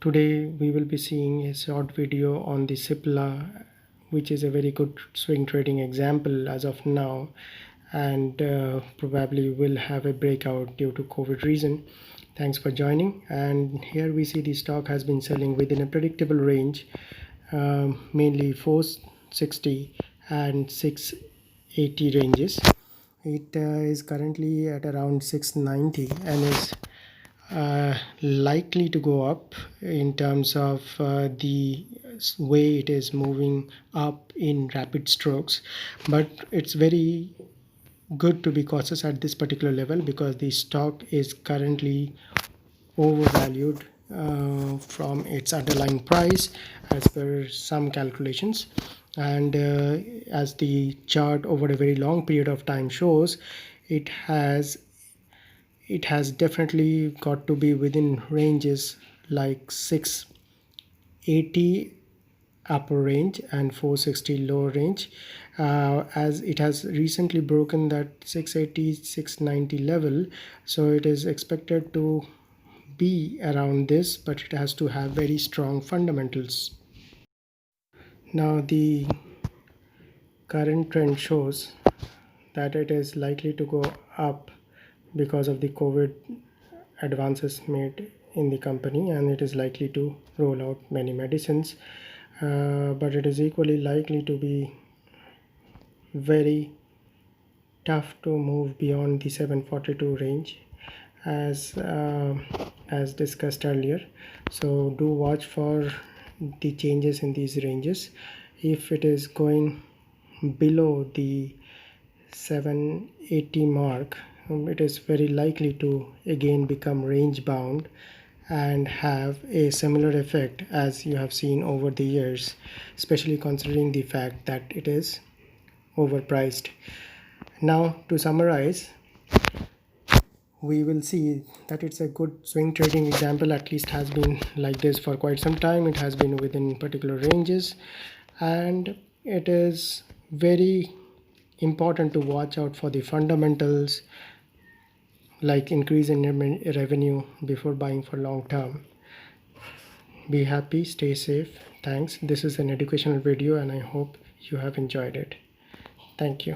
Today we will be seeing a short video on the Cipla, which is a very good swing trading example as of now, and probably will have a breakout due to COVID reason. Thanks for joining. And here we see the stock has been selling within a predictable range, mainly 460 and 680 ranges. It is currently at around 690 and is likely to go up in terms of the way it is moving up in rapid strokes, but it's very good to be cautious at this particular level because the stock is currently overvalued from its underlying price as per some calculations. And as the chart over a very long period of time shows, it has definitely got to be within ranges like 680 upper range and 460 lower range, as it has recently broken that 680-690 level, so it is expected to be around this, but it has to have very strong fundamentals. Now the current trend shows that it is likely to go up because of the COVID advances made in the company, and it is likely to roll out many medicines, but it is equally likely to be very tough to move beyond the 742 range as discussed earlier. So do watch for the changes in these ranges. If it is going below the 780 mark, it is very likely to again become range bound and have a similar effect as you have seen over the years, especially considering the fact that it is overpriced. Now to summarize, we will see that it's a good swing trading example, at least has been like this for quite some time. It has been within particular ranges, and it is very important to watch out for the fundamentals like increase in revenue before buying for long term. Be happy, stay safe. Thanks. This is an educational video and I hope you have enjoyed it. Thank you.